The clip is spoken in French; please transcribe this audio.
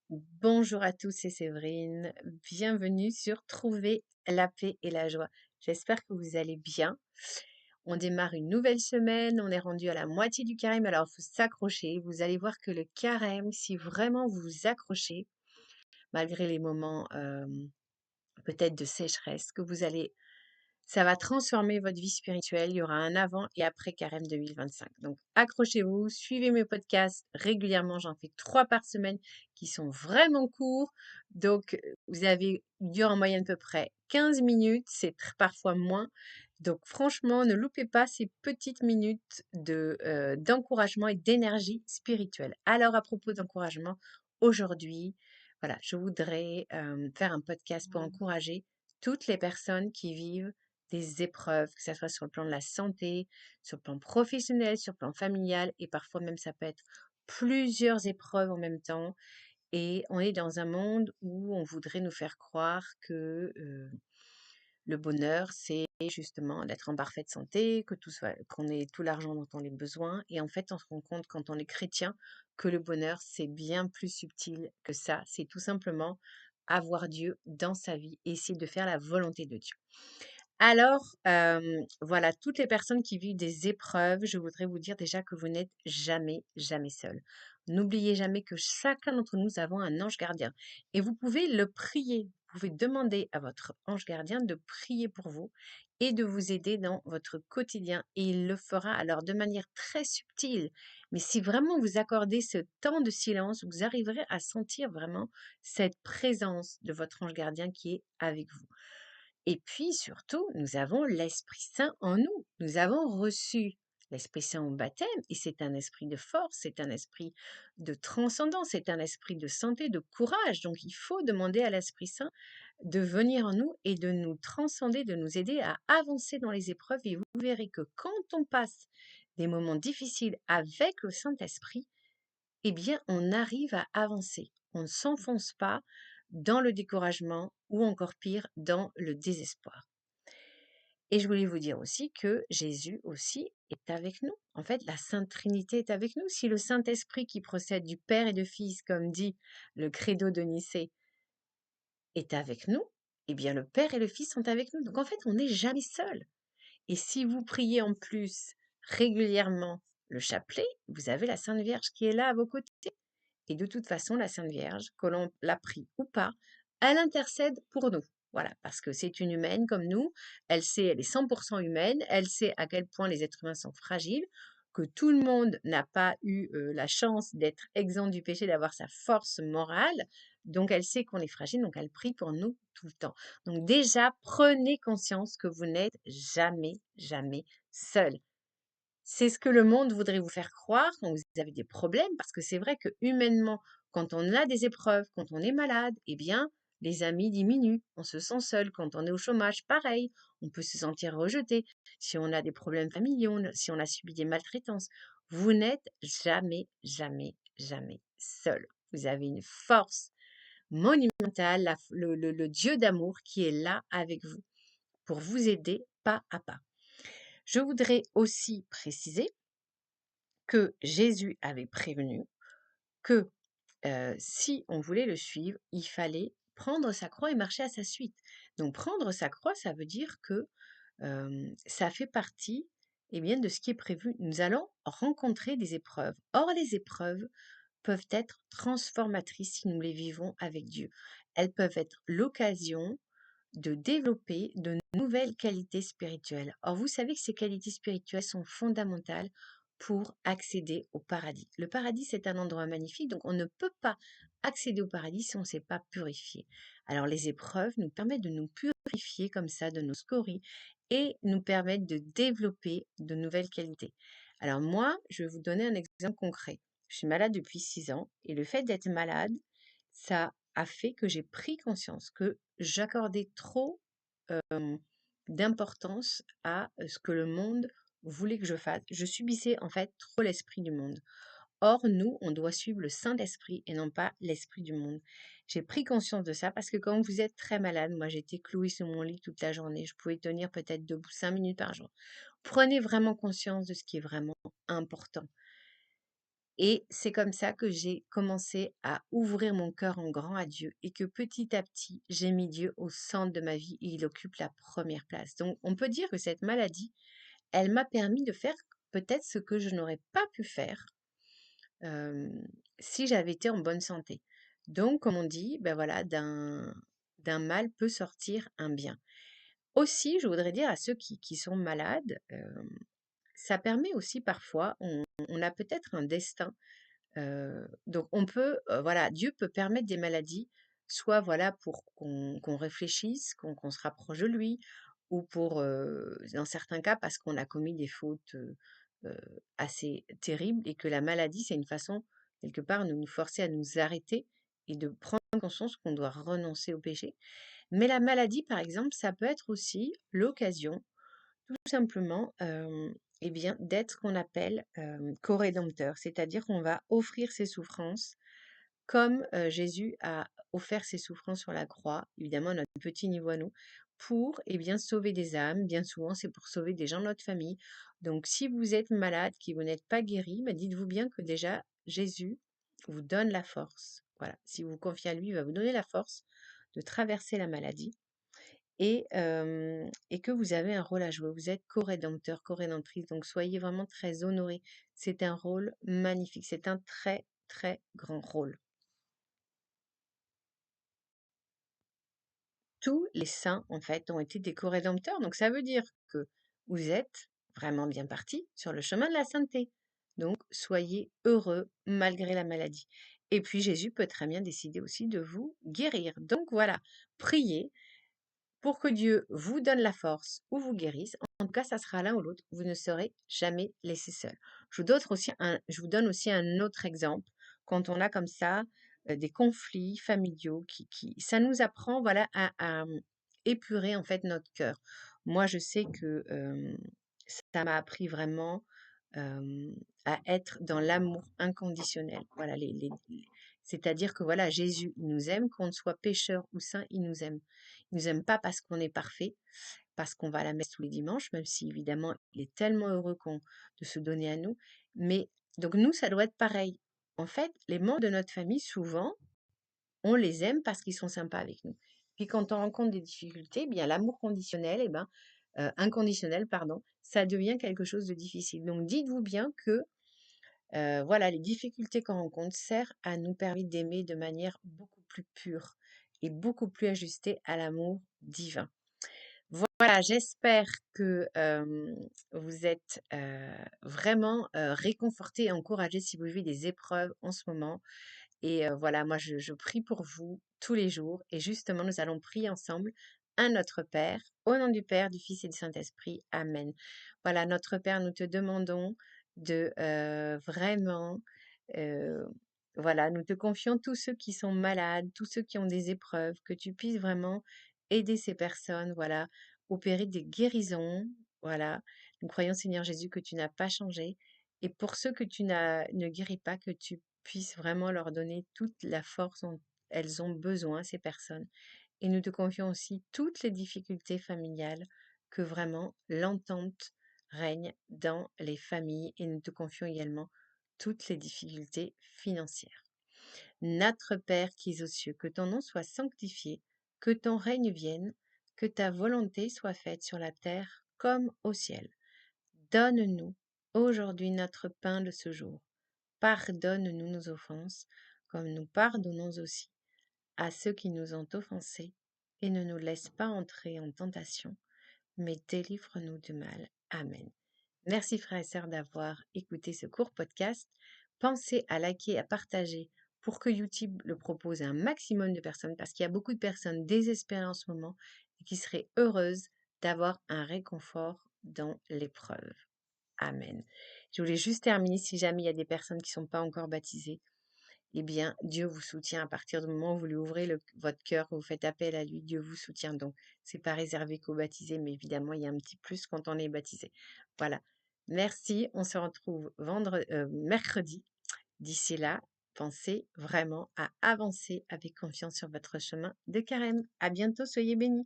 Bonjour à tous, c'est Séverine. Bienvenue sur Trouver la paix et la joie. J'espère que vous allez bien. On démarre une nouvelle semaine, on est rendu à la moitié du carême, alors il faut s'accrocher. Vous allez voir que le carême, si vraiment vous vous accrochez, malgré les moments peut-être de sécheresse, que vous allez ça va transformer votre vie spirituelle. Il y aura un avant et après Carême 2025. Donc, accrochez-vous, suivez mes podcasts régulièrement. J'en fais 3 par semaine qui sont vraiment courts. Donc, ils durent en moyenne à peu près 15 minutes. C'est parfois moins. Donc, franchement, ne loupez pas ces petites minutes d'encouragement et d'énergie spirituelle. Alors, à propos d'encouragement, aujourd'hui, voilà, je voudrais faire un podcast pour encourager toutes les personnes qui vivent des épreuves, que ça soit sur le plan de la santé, sur le plan professionnel, sur le plan familial, et parfois même ça peut être plusieurs épreuves en même temps. Et on est dans un monde où on voudrait nous faire croire que le bonheur, c'est justement d'être en parfaite santé, qu'on ait tout l'argent dont on a besoin. Et en fait, on se rend compte quand on est chrétien que le bonheur, c'est bien plus subtil que ça. C'est tout simplement avoir Dieu dans sa vie et essayer de faire la volonté de Dieu. Alors, voilà, toutes les personnes qui vivent des épreuves, je voudrais vous dire déjà que vous n'êtes jamais, jamais seul. N'oubliez jamais que chacun d'entre nous avons un ange gardien et vous pouvez le prier. Vous pouvez demander à votre ange gardien de prier pour vous et de vous aider dans votre quotidien et il le fera alors de manière très subtile. Mais si vraiment vous accordez ce temps de silence, vous arriverez à sentir vraiment cette présence de votre ange gardien qui est avec vous. Et puis surtout, nous avons l'Esprit Saint en nous. Nous avons reçu l'Esprit Saint au baptême et c'est un esprit de force, c'est un esprit de transcendance, c'est un esprit de santé, de courage. Donc il faut demander à l'Esprit Saint de venir en nous et de nous transcender, de nous aider à avancer dans les épreuves. Et vous verrez que quand on passe des moments difficiles avec le Saint-Esprit, eh bien, on arrive à avancer. On ne s'enfonce pas dans le découragement ou encore pire, dans le désespoir. Et je voulais vous dire aussi que Jésus aussi est avec nous. En fait, la Sainte Trinité est avec nous. Si le Saint-Esprit qui procède du Père et du Fils, comme dit le Credo de Nicée, est avec nous, eh bien le Père et le Fils sont avec nous. Donc en fait, on n'est jamais seul. Et si vous priez en plus régulièrement le chapelet, vous avez la Sainte Vierge qui est là à vos côtés. Et de toute façon, la Sainte Vierge, que l'on la prie ou pas, elle intercède pour nous. Voilà, parce que c'est une humaine comme nous, elle est 100% humaine, elle sait à quel point les êtres humains sont fragiles, que tout le monde n'a pas eu la chance d'être exempt du péché, d'avoir sa force morale, donc elle sait qu'on est fragile, donc elle prie pour nous tout le temps. Donc déjà, prenez conscience que vous n'êtes jamais, jamais seul. C'est ce que le monde voudrait vous faire croire quand vous avez des problèmes, parce que c'est vrai que humainement, quand on a des épreuves, quand on est malade, eh bien, les amis diminuent, on se sent seul. Quand on est au chômage, pareil, on peut se sentir rejeté. Si on a des problèmes familiaux, si on a subi des maltraitances, vous n'êtes jamais, jamais, jamais seul. Vous avez une force monumentale, le Dieu d'amour qui est là avec vous pour vous aider pas à pas. Je voudrais aussi préciser que Jésus avait prévenu que si on voulait le suivre, il fallait prendre sa croix et marcher à sa suite. Donc prendre sa croix, ça veut dire que ça fait partie eh bien, de ce qui est prévu. Nous allons rencontrer des épreuves. Or, les épreuves peuvent être transformatrices si nous les vivons avec Dieu. Elles peuvent être l'occasion de développer de nouvelles qualités spirituelles. Or, vous savez que ces qualités spirituelles sont fondamentales pour accéder au paradis. Le paradis, c'est un endroit magnifique, donc on ne peut pas accéder au paradis si on ne s'est pas purifié. Alors, les épreuves nous permettent de nous purifier comme ça de nos scories et nous permettent de développer de nouvelles qualités. Alors moi, je vais vous donner un exemple concret. Je suis malade depuis 6 ans et le fait d'être malade, ça a fait que j'ai pris conscience que j'accordais trop d'importance à ce que le monde voulait que je fasse. Je subissais en fait trop l'esprit du monde. Or, nous, on doit suivre le Saint-Esprit et non pas l'esprit du monde. J'ai pris conscience de ça parce que quand vous êtes très malade, moi j'étais clouée sur mon lit toute la journée, je pouvais tenir peut-être debout 5 minutes par jour. Prenez vraiment conscience de ce qui est vraiment important. Et c'est comme ça que j'ai commencé à ouvrir mon cœur en grand à Dieu et que petit à petit, j'ai mis Dieu au centre de ma vie et il occupe la première place. Donc, on peut dire que cette maladie, elle m'a permis de faire peut-être ce que je n'aurais pas pu faire euh, si j'avais été en bonne santé. Donc, comme on dit, ben voilà, d'un mal peut sortir un bien. Aussi, je voudrais dire à ceux qui sont malades, ça permet aussi parfois, on a peut-être un destin. Donc on peut, voilà, Dieu peut permettre des maladies, soit voilà pour qu'on réfléchisse, qu'on se rapproche de lui, ou pour, dans certains cas, parce qu'on a commis des fautes euh, assez terribles, et que la maladie, c'est une façon, quelque part, de nous forcer à nous arrêter et de prendre conscience qu'on doit renoncer au péché. Mais la maladie, par exemple, ça peut être aussi l'occasion tout simplement, eh bien, d'être ce qu'on appelle, corédempteur. C'est-à-dire qu'on va offrir ses souffrances comme, Jésus a offert ses souffrances sur la croix, évidemment à notre petit niveau à nous, pour, eh bien, sauver des âmes. Bien souvent, c'est pour sauver des gens de notre famille. Donc si vous êtes malade, que vous n'êtes pas guéri, bah, dites-vous bien que déjà Jésus vous donne la force. Voilà, si vous vous confiez à lui, il va vous donner la force de traverser la maladie et que vous avez un rôle à jouer. Vous êtes co-rédempteur, co-rédemptrice, donc soyez vraiment très honorés. C'est un rôle magnifique, c'est un très, très grand rôle. Tous les saints, en fait, ont été des co-rédempteurs, donc ça veut dire que vous êtes vraiment bien partis sur le chemin de la sainteté. Donc soyez heureux malgré la maladie. Et puis Jésus peut très bien décider aussi de vous guérir. Donc voilà, priez pour que Dieu vous donne la force ou vous guérisse. En tout cas, ça sera l'un ou l'autre. Vous ne serez jamais laissé seul. Je vous donne aussi un autre exemple. Quand on a comme ça des conflits familiaux, ça nous apprend voilà, à épurer en fait notre cœur. Moi, je sais que ça m'a appris vraiment euh, à être dans l'amour inconditionnel. Voilà, c'est-à-dire que voilà, Jésus il nous aime, qu'on soit pécheur ou saint, il nous aime. Il nous aime pas parce qu'on est parfait, parce qu'on va à la messe tous les dimanches, même si évidemment il est tellement heureux de se donner à nous. Mais donc nous, ça doit être pareil. En fait, les membres de notre famille, souvent, on les aime parce qu'ils sont sympas avec nous. Puis quand on rencontre des difficultés, eh bien l'amour conditionnel, inconditionnel, pardon, ça devient quelque chose de difficile. Donc dites-vous bien que voilà, les difficultés qu'on rencontre servent à nous permettre d'aimer de manière beaucoup plus pure et beaucoup plus ajustée à l'amour divin. Voilà, j'espère que vous êtes vraiment réconfortés et encouragés si vous vivez des épreuves en ce moment. Et voilà, moi, je prie pour vous tous les jours. Et justement, nous allons prier ensemble un Notre Père, au nom du Père, du Fils et du Saint-Esprit. Amen. Voilà, Notre Père, nous te demandons de vraiment, euh, voilà, nous te confions tous ceux qui sont malades, tous ceux qui ont des épreuves, que tu puisses vraiment aider ces personnes, voilà, opérer des guérisons, voilà. Nous croyons, Seigneur Jésus, que tu n'as pas changé. Et pour ceux que ne guéris pas, que tu puisses vraiment leur donner toute la force dont elles ont besoin, ces personnes. Et nous te confions aussi toutes les difficultés familiales, que vraiment l'entente règne dans les familles. Et nous te confions également toutes les difficultés financières. Notre Père qui es aux cieux, que ton nom soit sanctifié, que ton règne vienne, que ta volonté soit faite sur la terre comme au ciel. Donne-nous aujourd'hui notre pain de ce jour. Pardonne-nous nos offenses, comme nous pardonnons aussi à ceux qui nous ont offensés, et ne nous laisse pas entrer en tentation, mais délivre-nous du mal. Amen. Merci frères et sœurs d'avoir écouté ce court podcast. Pensez à liker et à partager pour que YouTube le propose à un maximum de personnes, parce qu'il y a beaucoup de personnes désespérées en ce moment et qui seraient heureuses d'avoir un réconfort dans l'épreuve. Amen. Je voulais juste terminer, si jamais il y a des personnes qui ne sont pas encore baptisées, eh bien, Dieu vous soutient à partir du moment où vous lui ouvrez votre cœur, vous faites appel à lui, Dieu vous soutient. Donc, c'est pas réservé qu'aux baptisés, mais évidemment, il y a un petit plus quand on est baptisé. Voilà. Merci. On se retrouve mercredi. D'ici là, pensez vraiment à avancer avec confiance sur votre chemin de carême. À bientôt. Soyez bénis.